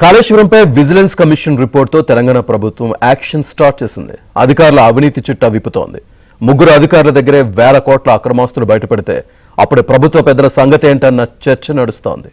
కాళేశ్వరంపై vigilance commission రిపోర్ట్తో Telangana ప్రభుత్వం action start చేసింది. అధికారుల అవినీతి చిట్టా విప్పుతోంది. ముగ్గురు అధికారుల దగ్గరే వేల కోట్ల అక్రమాస్తులు బయటపడితే అప్పుడు ప్రభుత్వ పెద్దల సంగతి ఏంటన్న చర్చ నడుస్తోంది.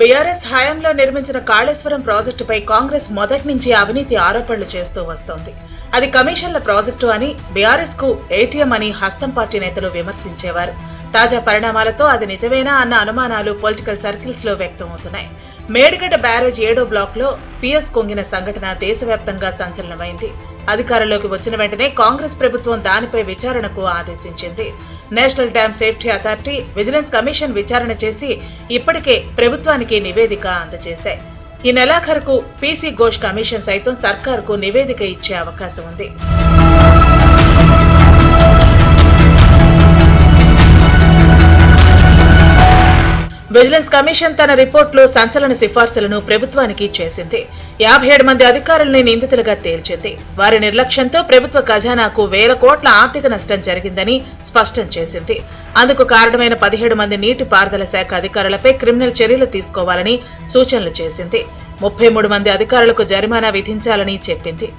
బీఆర్ఎస్ హయాంలో నిర్మించిన కాళేశ్వరం ప్రాజెక్టుపై కాంగ్రెస్ మొదటి నుంచి అవినీతి ఆరోపణలు చేస్తూ వస్తోంది. అది కమిషన్ల ప్రాజెక్టు అని, బీఆర్ఎస్ కు ఏటీఎం అని హస్తం పార్టీ నేతలు విమర్శించేవారు. తాజా పరిణామాలతో అది నిజమేనా అన్న అనుమానాలు పొలిటికల్ సర్కిల్స్ లో వ్యక్తమవుతున్నాయి. మేడిగడ్డ బ్యారేజ్ 7వ బ్లాక్ లో పిఎస్ కొంగిన సంఘటన దేశవ్యాప్తంగా సంచలనమైంది. అధికారంలోకి వచ్చిన వెంటనే కాంగ్రెస్ ప్రభుత్వం దానిపై విచారణకు ఆదేశించింది. National dam safety authority, vigilance commission విచారణ చేసి ఇప్పటికే ప్రభుత్వానికి నివేదిక అందజేశాయి. ఈ నెలాఖరుకు పీసీ ఘోష్ కమిషన్ సైతం సర్కారుకు నివేదిక ఇచ్చే అవకాశం ఉంది. విజిలెన్స్ కమిషన్ తన రిపోర్టులో సంచలన సిఫార్సులను ప్రభుత్వానికి చేసింది. 57 మంది అధికారులని నిందితులుగా తేల్చింది. వారి నిర్లక్ష్యంతో ప్రభుత్వ ఖజానాకు వేల కోట్ల ఆర్థిక నష్టం జరిగిందని స్పష్టం చేసింది. అందుకు కారణమైన 17 మంది నీటి పారుదల శాఖ అధికారులపై క్రిమినల్ చర్యలు తీసుకోవాలని సూచనలు చేసింది. 33 మంది అధికారులకు జరిమానా విధించాలని చెప్పింది.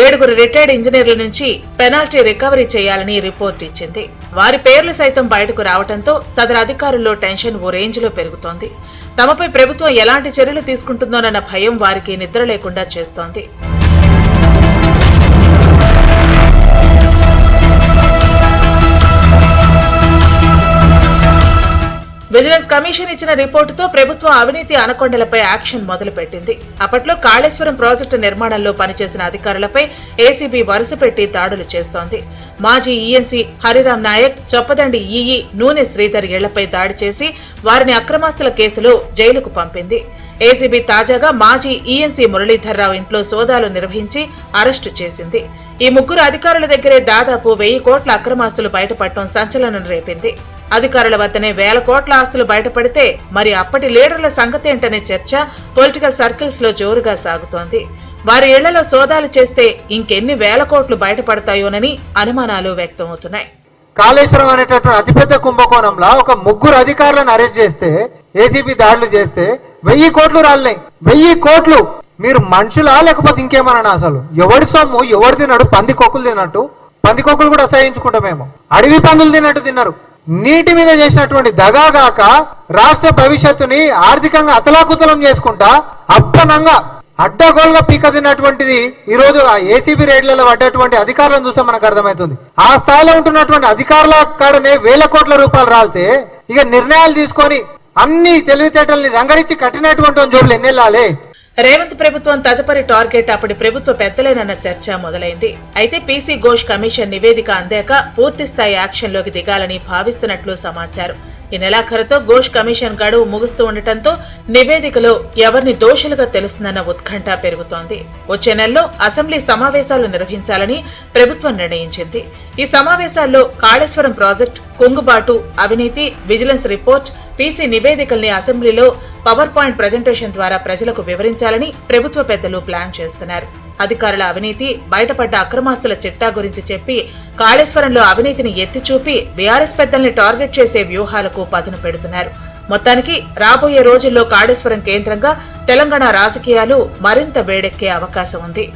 7 రిటైర్డ్ ఇంజనీర్ల నుంచి పెనాల్టీ రికవరీ చేయాలని రిపోర్ట్ ఇచ్చింది. వారి పేర్లు సైతం బయటకు రావడంతో సదరు అధికారుల్లో టెన్షన్ ఓ రేంజ్ లో పెరుగుతోంది. తమపై ప్రభుత్వం ఎలాంటి చర్యలు తీసుకుంటుందోనన్న భయం వారికి నిద్ర లేకుండా చేస్తోంది. విజిలెన్స్ కమిషన్ ఇచ్చిన రిపోర్టుతో ప్రభుత్వం అవినీతి అనకొండలపై యాక్షన్ మొదలుపెట్టింది. అప్పట్లో కాళేశ్వరం ప్రాజెక్టు నిర్మాణంలో పనిచేసిన అధికారులపై ఏసీబీ వరుసపెట్టి దాడులు చేస్తోంది. మాజీ ఈఎన్సీ హరిరాం నాయక్, చొప్పదండి ఈఈ నూనె శ్రీధర్ ఇళ్లపై దాడి చేసి వారిని అక్రమాస్తుల కేసులో జైలుకు పంపింది. ఏసీబీ తాజాగా మాజీ ఈఎన్సీ మురళీధర్రావు ఇంట్లో సోదాలు నిర్వహించి అరెస్టు చేసింది. ఈ ముగ్గురు అధికారుల దగ్గరే దాదాపు 1000 కోట్ల అక్రమాస్తులు బయటపడటం సంచలనం రేపింది. అధికారుల వద్దనే వేల కోట్ల ఆస్తులు బయటపడితే మరి అప్పటి లీడర్ల సంగతేంటనే చర్చ పొలిటికల్ సర్కిల్స్ లో జోరుగా సాగుతోంది. వారి ఇళ్లలో సోదాలు చేస్తే ఇంకెన్ని వేల కోట్లు బయటపడతాయోనని అనుమానాలు వ్యక్తమవుతున్నాయి. కాళేశ్వరం అనేటటువంటి అతిపెద్ద కుంభకోణంలో ఒక ముగ్గురు అధికారులను అరెస్ట్ చేస్తే, ఏసీబీ దాడులు చేస్తే 1000 కోట్లు రాలినాయి. 1000 కోట్లు మీరు మనుషులా లేకపోతే ఇంకేమన్నా? అసలు ఎవడి సొమ్ము ఎవరు తిన్నాడు? పందికొక్కులు తిన్నట్టు, పందికొక్కులు కూడా అసహించుకుంటామేమో, అడవి పందులు తిన్నట్టు తిన్నారు. నీటి మీద చేసినటువంటి దగాగాక రాష్ట్ర భవిష్యత్తుని ఆర్థికంగా అతలాకుతలం చేసుకుంటా అప్పనంగా అడ్డగోలుగా పీక తిన్నటువంటిది ఈ రోజు ఆ ఏసీబీ రేట్లలో పడ్డటువంటి అధికారులను చూస్తే మనకు అర్థమవుతుంది. ఆ స్థాయిలో ఉంటున్నటువంటి అధికారుల కాడనే వేల కోట్ల రూపాయలు రాలితే ఇక నిర్ణయాలు తీసుకొని అన్ని తెలివితేటల్ని రంగరించి కట్టినటువంటి జోబులు ఎన్నెళ్ళాలి. రేవంత్ ప్రభుత్వం తదుపరి టార్గెట్ అప్పటి ప్రభుత్వ పెద్దలేనన్న చర్చ మొదలైంది. అయితే పీసీ ఘోష్ కమిషన్ నివేదిక అందాక పూర్తిస్థాయి యాక్షన్లోకి దిగాలని భావిస్తున్నట్లు సమాచారం. ఈ నెలాఖరుతో ఘోష్ కమిషన్ గడువు ముగుస్తూ ఉండటంతో నివేదికలో ఎవరిని దోషులుగా తెలుస్తుందన్న ఉత్కంఠ పెరుగుతోంది. వచ్చే నెలలో అసెంబ్లీ సమావేశాలు నిర్వహించాలని ప్రభుత్వం నిర్ణయించింది. ఈ సమావేశాల్లో కాళేశ్వరం ప్రాజెక్టు, కుంగుబాటు, అవినీతి, విజిలెన్స్ రిపోర్ట్, పీసీ నివేదికల్ని అసెంబ్లీలో పవర్ పాయింట్ ప్రజెంటేషన్ ద్వారా ప్రజలకు వివరించాలని ప్రభుత్వ పెద్దలు ప్లాన్ చేస్తున్నారు. అధికారుల అవినీతి, బయటపడ్డ అక్రమాస్తుల చిట్టా గురించి చెప్పి కాళేశ్వరంలో అవినీతిని ఎత్తిచూపి బీఆర్ఎస్ పెద్దల్ని టార్గెట్ చేసే వ్యూహాలకు పదును పెడుతున్నారు. మొత్తానికి రాబోయే రోజుల్లో కాళేశ్వరం కేంద్రంగా తెలంగాణ రాజకీయాలు మరింత వేడెక్కే అవకాశం ఉంది.